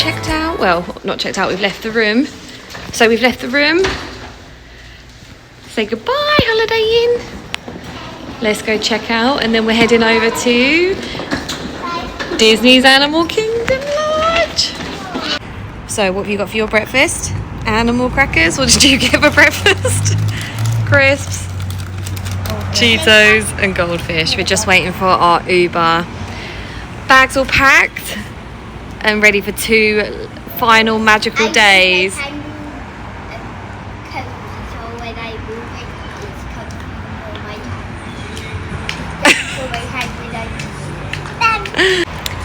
checked out. Well, not checked out, we've left the room. So we've left the room. Say goodbye, Holiday Inn. Let's go check out, and then we're heading over to Disney's Animal Kingdom Lodge. So what have you got for your breakfast? Animal crackers? What did you get for breakfast? Crisps, Cheetos and goldfish. We're just waiting for our Uber. Bags all packed and ready for 2 final magical days.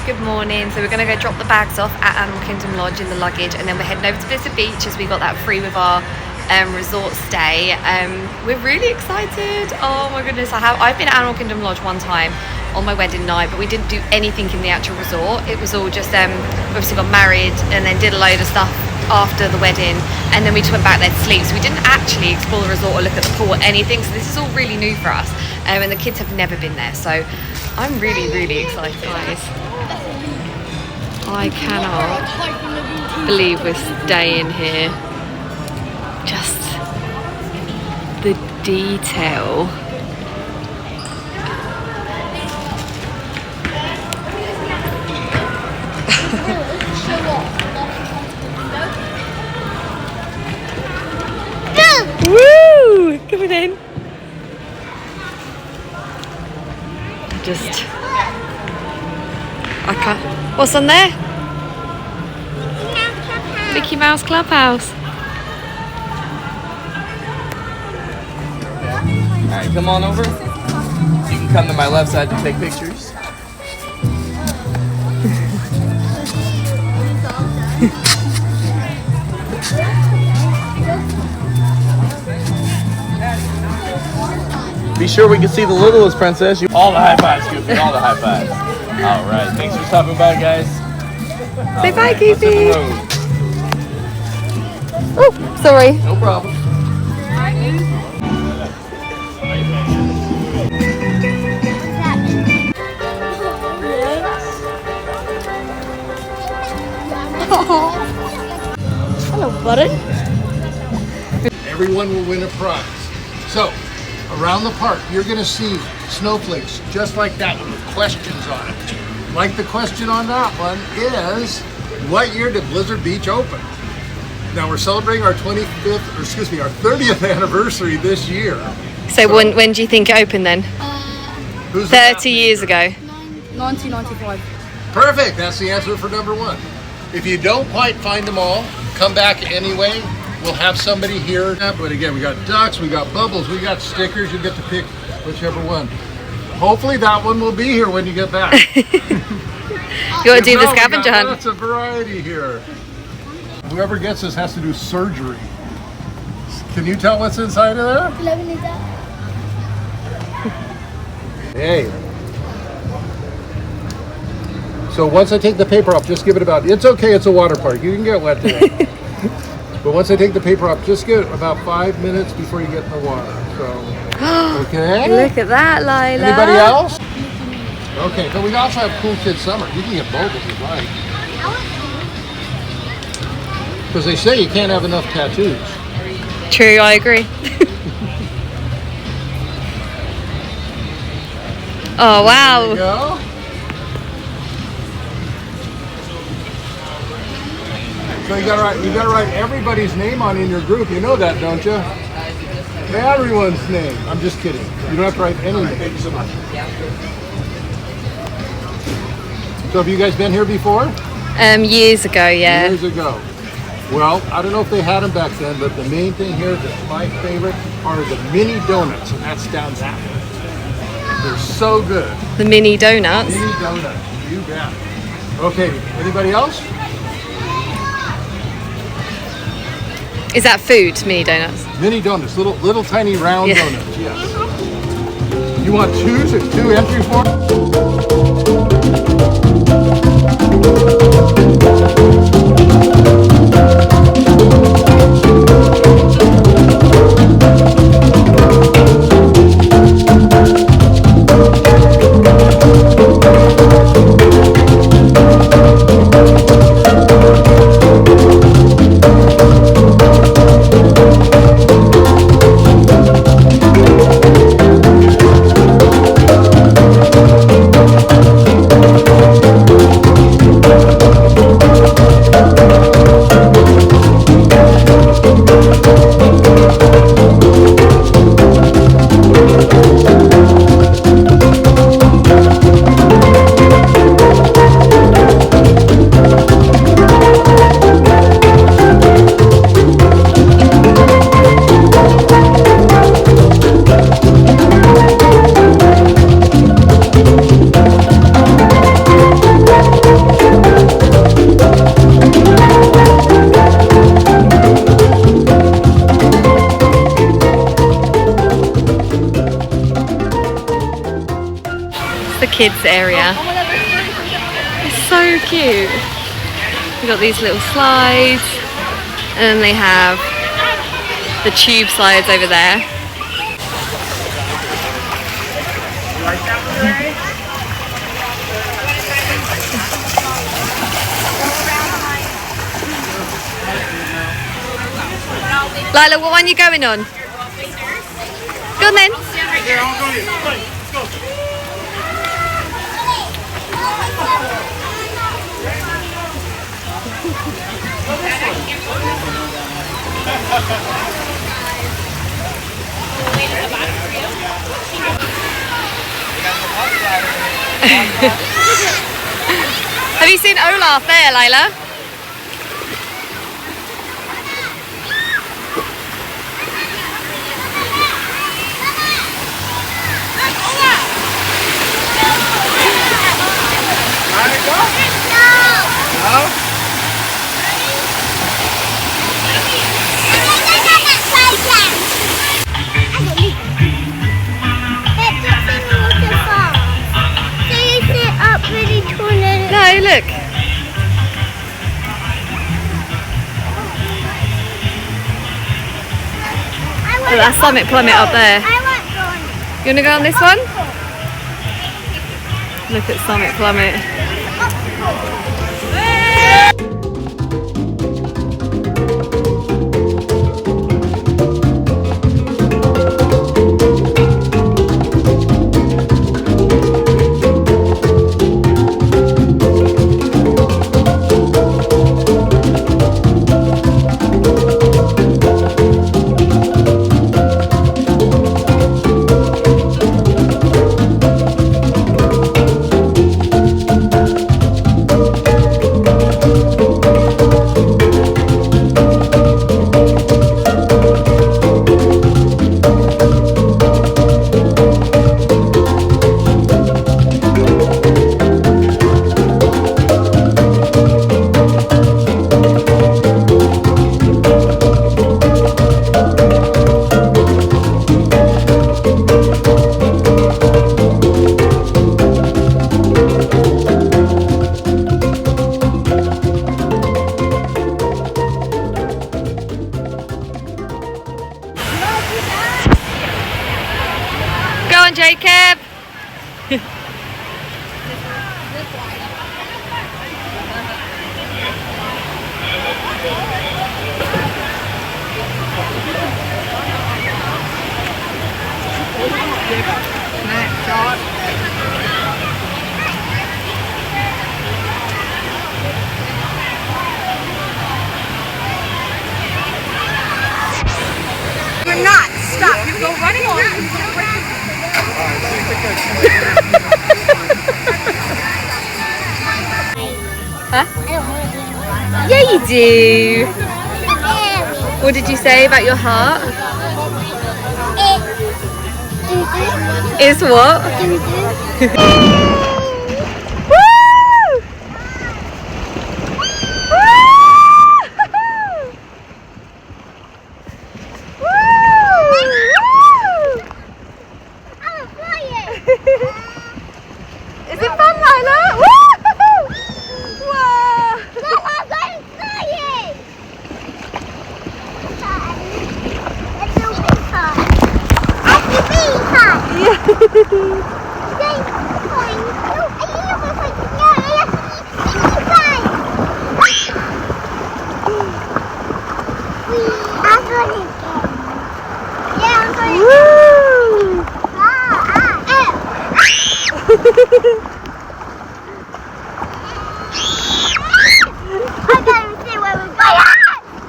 Good morning. So we're going to go drop the bags off at Animal Kingdom Lodge in the luggage, and then we're heading over to Blizzard Beach as we got that free with our resort stay. We're really excited. Oh my goodness, I've been at Animal Kingdom Lodge one time on my wedding night, but we didn't do anything in the actual resort. It was all just we obviously got married and then did a load of stuff after the wedding, and then we just went back there to sleep. So we didn't actually explore the resort or look at the pool or anything. So this is all really new for us, and the kids have never been there. So I'm really, really excited, guys. I cannot believe we're staying here. Just the detail. Woo! Coming in. Just, I can't. What's on there? Mickey Mouse Clubhouse. Alright, come on over. You can come to my left side to take pictures. Be sure we can see the littlest princess. All the high fives, Goofy. All the high fives. All right. Thanks for stopping by, guys. Say bye, Goofy. Oh, sorry. No problem. Hello, buddy. Everyone will win a prize. So, around the park, you're going to see snowflakes just like that with questions on it. Like the question on that one is, what year did Blizzard Beach open? Now we're celebrating our 30th anniversary this year. So when do you think it opened then? 30 years ago. 1995. Perfect. That's the answer for number 1. If you don't quite find them all, come back anyway. We'll have somebody here. But again, we got ducks, we got bubbles, we got stickers. You get to pick whichever one. Hopefully that one will be here when you get back. You want to do the scavenger hunt? Lots of variety here. Whoever gets this has to do surgery. Can you tell what's inside of there? Hey. So once I take the paper off, just give it about, it's okay, it's a water park. You can get wet today. But once I take the paper off, just give it about 5 minutes before you get in the water. So, okay. Look at that, Lila. Anybody else? Okay, but we also have Cool Kids Summer. You can get both if you'd like. Because they say you can't have enough tattoos. True, I agree. Oh, wow. There you go. So you gotta write everybody's name on in your group. You know that, don't you? Everyone's name. I'm just kidding. You don't have to write any name. Thank you so much. So have you guys been here before? Years ago, yeah. Years ago. Well, I don't know if they had them back then, but the main thing here that's my favorite are the mini donuts, and that's down that way. They're so good. The mini donuts? Mini donuts, you bet. Okay, anybody else? Is that food, mini donuts? Mini donuts, little tiny round donuts, yes. You want 2 entry forms? the kids area. It's so cute. We've got these little slides, and then they have the tube slides over there. Lila, what one are you going on? Go on then. Have you seen Olaf there, Lila? No, look. Look, that's Summit Plummet up there. You want to go on this one? Look at Summit Plummet. Jacob. You're not. Stop. You go running on. Huh? Yeah, you do. What did you say about your heart? Is what? Is it fun, Lila? Woo! Whoa! Look, I'm going flying! Let's do a big car. That's the big car! Yeah. I don't see where we're going.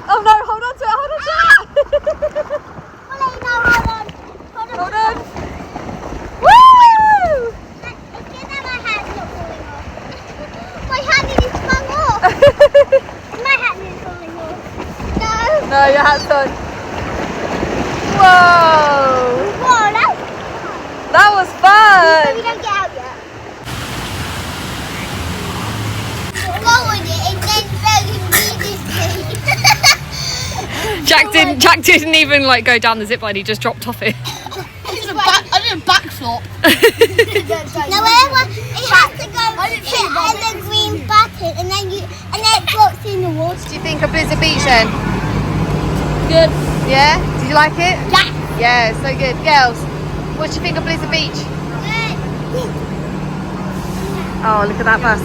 Oh no, hold on to it, hold on to it. Hold on. Woo! My hand's not falling off. My hand is falling off. My hand is falling off. No. No, your hat's on. Whoa! Whoa, That was fun! we don't get out yet. Go with it and then Jack didn't even like go down the zip line, he just dropped off it. I did a backflip. stop. No, it has to go hit the green button and then it drops in the water. Do you think of Blizzard Beach then? Good. Yeah? Did you like it? Yeah. Yeah, so good. Girls, what do you think of Blizzard Beach? Oh, look at that bus.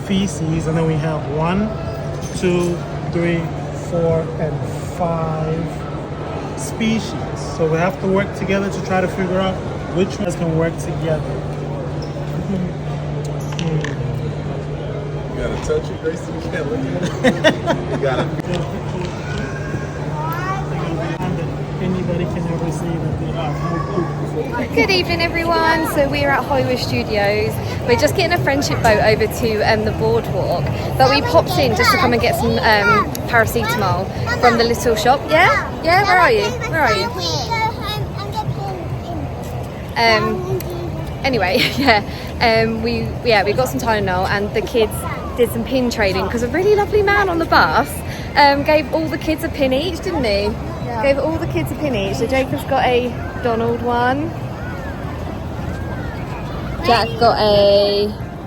Feces, and then we have 1, 2, 3, 4, and 5 species. So we have to work together to try to figure out which ones can work together. You gotta touch it, Gracie. You can't look at it. You gotta. Anybody can ever see that they have no poop. Good evening, everyone. So we're at Hollywood Studios. We're just getting a friendship boat over to the boardwalk, but we popped in just to come and get some paracetamol from the little shop. Yeah? Yeah? Where are you? Where are you? Anyway, we got some Tylenol, and the kids did some pin trading because a really lovely man on the bus gave all the kids a pin each, didn't he? Yeah. Gave all the kids a pin each. So Jacob's got a Donald one. Jack got a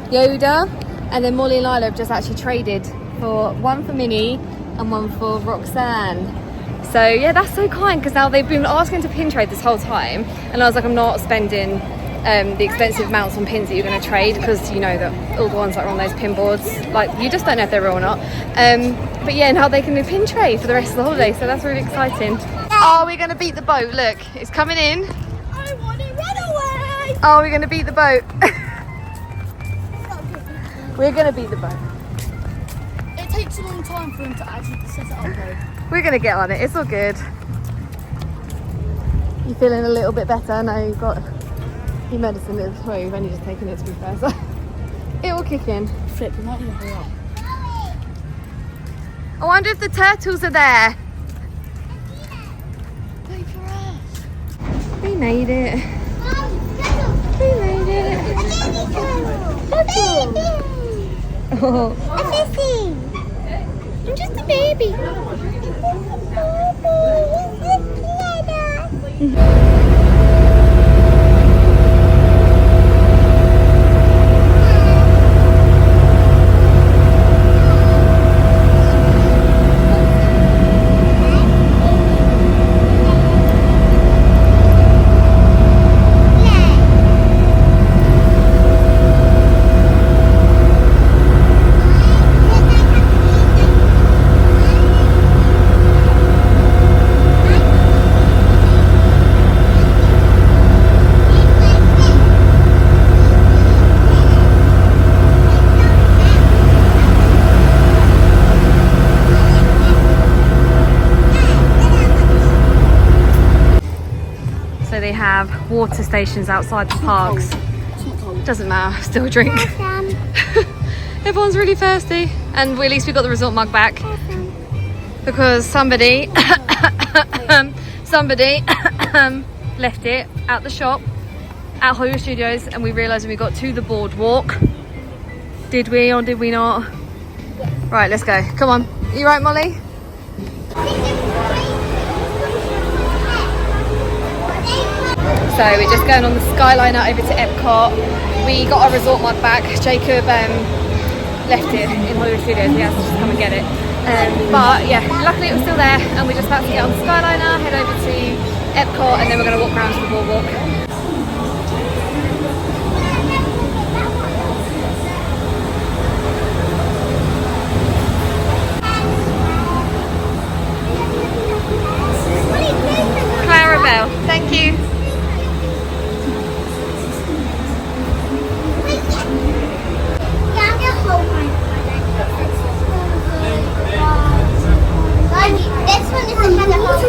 Yoda, and then Molly and Lila have just actually traded for one for Minnie and one for Roxanne. So yeah, that's so kind, because now they've been asking to pin trade this whole time, and I was like, I'm not spending the expensive amounts on pins that you're going to trade, because you know that all the ones that are on those pin boards, like, you just don't know if they're real or not. But yeah, now they can do pin trade for the rest of the holiday, so that's really exciting. Oh, we're going to beat the boat. Look, it's coming in. I want to run away. Oh, we're going to beat the boat. We're going to beat the boat. It takes a long time for him to actually set it up though. We're going to get on it. It's all good. You feeling a little bit better? No, you've got your medicine. Well, you've only just taken it, to be fair, so it will kick in. Flip, you might need to hurry up. I wonder if the turtles are there. Wait for us. We made it. We made it. Baby. Oh. I'm just a baby. So they have water stations outside the parks. Doesn't matter, still drink. Everyone's really thirsty. And at least we got the resort mug back. Because somebody left it at the shop at Hollywood Studios, and we realised when we got to the boardwalk. Did we or did we not? Right, let's go. Come on. You right, Molly? So we're just going on the Skyliner over to Epcot. We got our resort mug back. Jacob left it in Hollywood Studios. He has to just come and get it. But yeah, luckily it was still there, and we're just about to get on the Skyliner, head over to Epcot, and then we're going to walk around to the boardwalk. Clarabelle, thank you. This one is another whole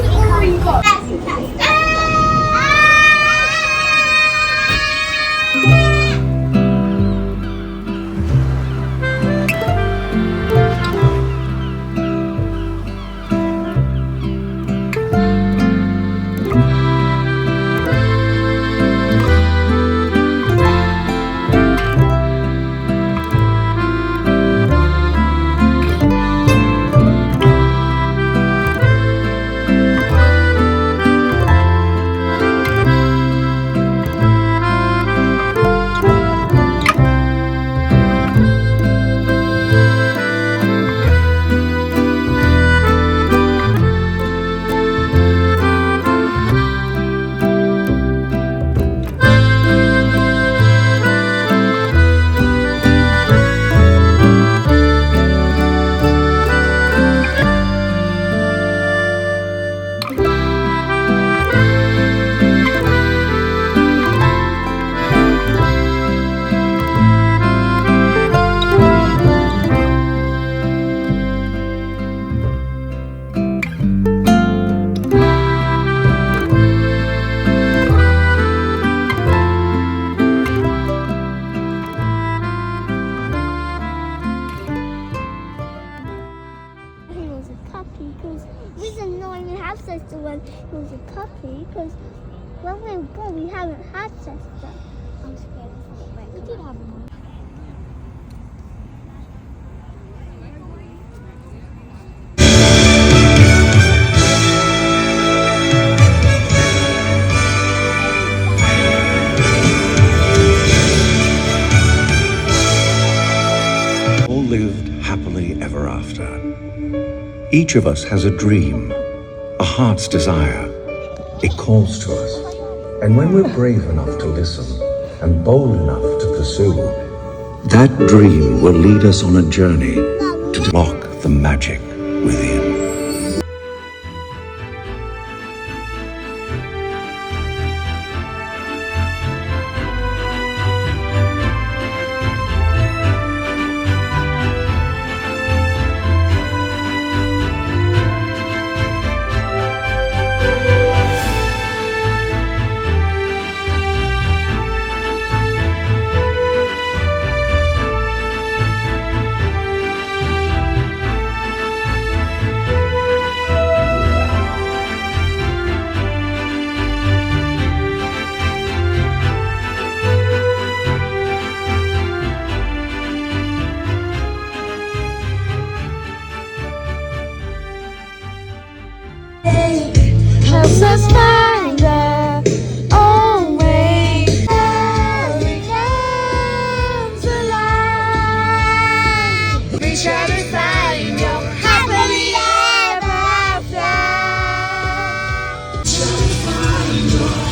because we didn't know even have sister when he was a puppy, because when we were born we haven't had sister. I'm scared of it. We did have one. All lived happily ever after. Each of us has a dream, a heart's desire. It calls to us. And when we're brave enough to listen and bold enough to pursue, that dream will lead us on a journey to unlock the magic within. Helps us find our own way. It comes alive. We try to find your happily ever after.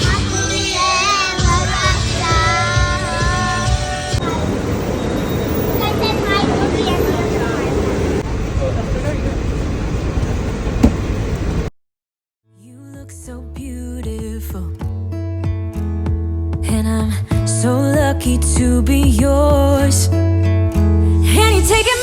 Happily ever after. I said hi to the end of the time. So beautiful, and I'm so lucky to be yours. And you take it